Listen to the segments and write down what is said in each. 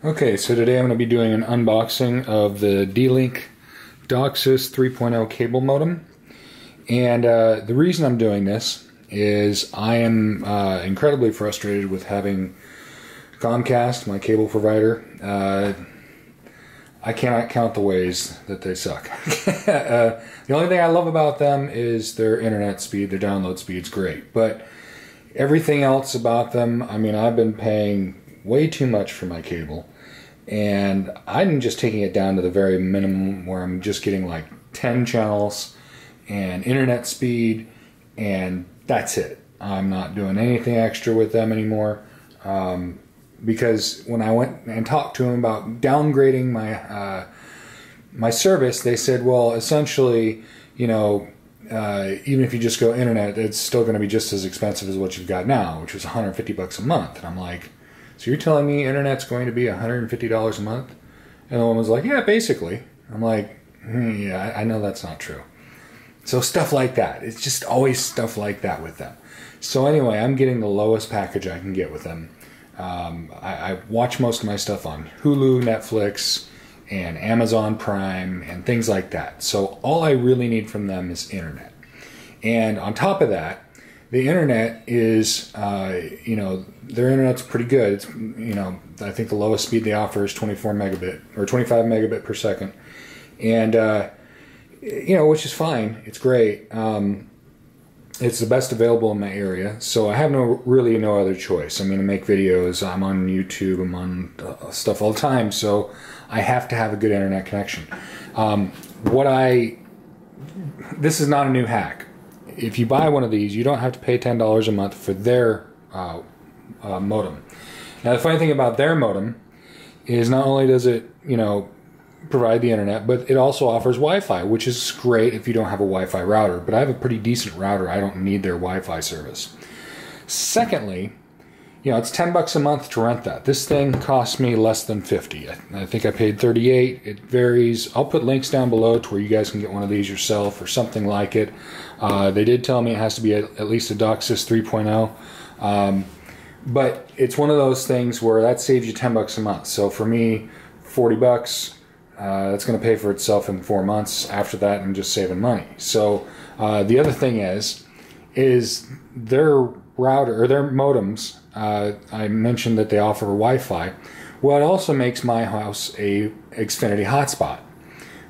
Okay, so today I'm going to be doing an unboxing of the D-Link Docsis 3.0 cable modem. And the reason I'm doing this is I am incredibly frustrated with having Comcast, my cable provider. I cannot count the ways that they suck. The only thing I love about them is their internet speed, their download speed's great. But everything else about them, I mean, I've been paying way too much for my cable, and I'm just taking it down to the very minimum where I'm just getting like 10 channels and internet speed, and that's it. I'm not doing anything extra with them anymore, because when I went and talked to them about downgrading my my service, they said, well, essentially, you know, even if you just go internet, it's still going to be just as expensive as what you've got now, which was $150 a month. And I'm like, so you're telling me internet's going to be $150 a month? And the woman was like, yeah, basically. I'm like, yeah, I know that's not true. So stuff like that. It's just always stuff like that with them. So anyway, I'm getting the lowest package I can get with them. I watch most of my stuff on Hulu, Netflix, and Amazon Prime, and things like that. So all I really need from them is internet. And on top of that, the internet is, you know, their internet's pretty good. It's, you know, I think the lowest speed they offer is 24 megabit or 25 megabit per second. And, you know, which is fine. It's great. It's the best available in my area. So I have really no other choice. I mean, I make videos. I'm on YouTube. I'm on stuff all the time. So I have to have a good internet connection. This is not a new hack. If you buy one of these, you don't have to pay $10 a month for their modem. Now, the funny thing about their modem is not only does it, you know, provide the internet, but it also offers Wi-Fi, which is great if you don't have a Wi-Fi router. But I have a pretty decent router. I don't need their Wi-Fi service. Secondly, you know, it's $10 a month to rent that. This thing costs me less than $50. I think I paid $38. It varies. I'll put links down below to where you guys can get one of these yourself or something like it. They did tell me it has to be at least a Docsis 3.0. But it's one of those things where that saves you $10 a month. So for me, $40, that's going to pay for itself in 4 months. After that, I'm just saving money. So the other thing is their router or their modems. I mentioned that they offer Wi-Fi. Well, it also makes my house a Xfinity hotspot.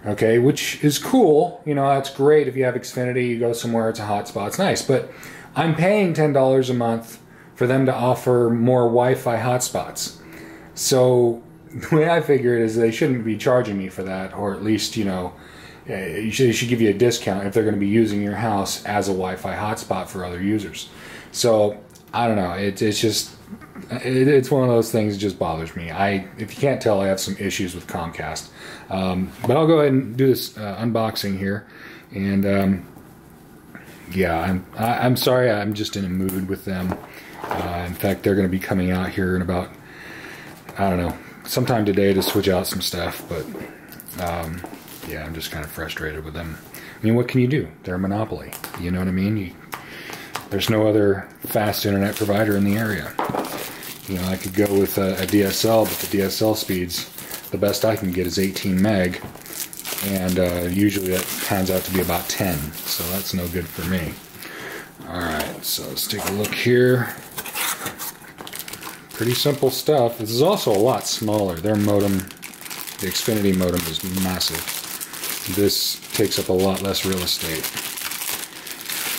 Okay, which is cool. You know, that's great if you have Xfinity. You go somewhere, it's a hotspot. It's nice. But I'm paying $10 a month for them to offer more Wi-Fi hotspots. So the way I figure it is they shouldn't be charging me for that, or at least, you know, they should give you a discount if they're going to be using your house as a Wi-Fi hotspot for other users. So I don't know. It's just it's one of those things that just bothers me. If you can't tell, I have some issues with Comcast. But I'll go ahead and do this unboxing here. And yeah, I'm sorry. I'm just in a mood with them. In fact, they're going to be coming out here in about, I don't know, sometime today to switch out some stuff. But yeah, I'm just kind of frustrated with them. I mean, what can you do? They're a monopoly. You know what I mean? There's no other fast internet provider in the area. You know, I could go with a DSL, but the DSL speeds, the best I can get is 18 meg, and usually that pans out to be about 10, so that's no good for me. Alright, so let's take a look here. Pretty simple stuff. This is also a lot smaller. Their modem, the Xfinity modem, is massive. This takes up a lot less real estate.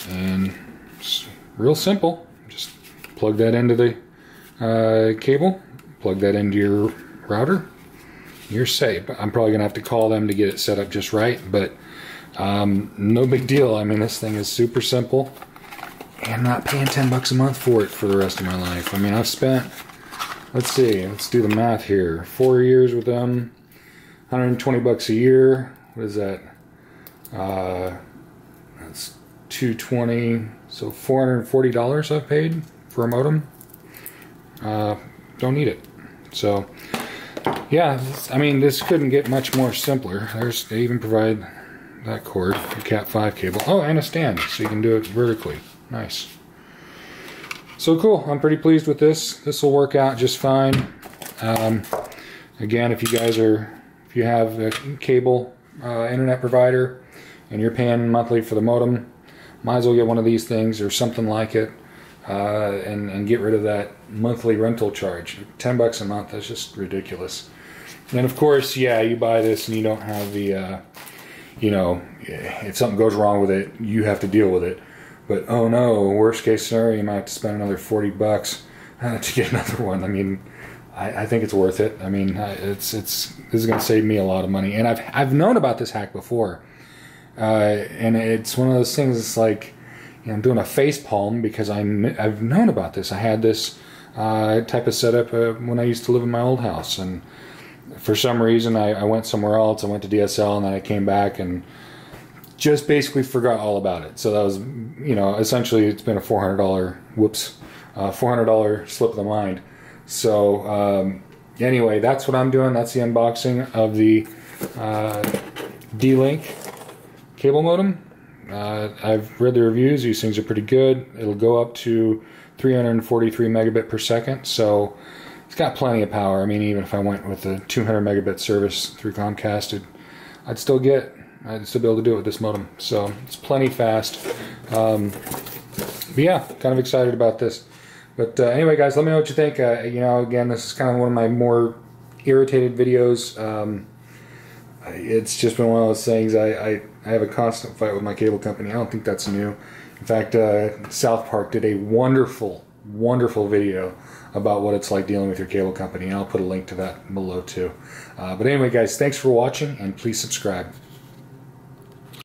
And it's real simple. Just plug that into the cable, plug that into your router, you're safe. I'm probably gonna have to call them to get it set up just right, but no big deal. I mean, this thing is super simple, and I'm not paying $10 a month for it for the rest of my life. I mean, I've spent, let's see, let's do the math here, 4 years with them, $120 a year. What is that? That's $220, so $440 I've paid for a modem. Don't need it. So yeah, I mean, this couldn't get much more simpler. They even provide that cord, a Cat 5 cable. Oh, and a stand, so you can do it vertically. Nice. So cool. I'm pretty pleased with this. This will work out just fine. Again, if you have a cable internet provider and you're paying monthly for the modem, might as well get one of these things or something like it, and get rid of that monthly rental charge. $10 a month, that's just ridiculous. And of course, yeah, you buy this and you don't have the, you know, if something goes wrong with it, you have to deal with it. But oh no, worst case scenario, you might have to spend another $40 to get another one. I mean, I think it's worth it. I mean, this is going to save me a lot of money. And I've known about this hack before, and it's one of those things. It's like, you know, I'm doing a face palm because I've known about this. I had this type of setup when I used to live in my old house, and for some reason I went somewhere else. I went to DSL, and then I came back and just basically forgot all about it. So that was, you know, essentially it's been a $400 $400 slip of the mind. So anyway, that's what I'm doing. That's the unboxing of the D-Link cable modem. I've read the reviews. These things are pretty good. It'll go up to 343 megabit per second, so it's got plenty of power. I mean, even if I went with a 200 megabit service through Comcast, I'd still be able to do it with this modem. So it's plenty fast. But yeah, kind of excited about this. But anyway, guys, let me know what you think. You know, again, this is kind of one of my more irritated videos. It's just been one of those things. I have a constant fight with my cable company. I don't think that's new. In fact, South Park did a wonderful video about what it's like dealing with your cable company, and I'll put a link to that below too. But anyway, guys, thanks for watching, and please subscribe.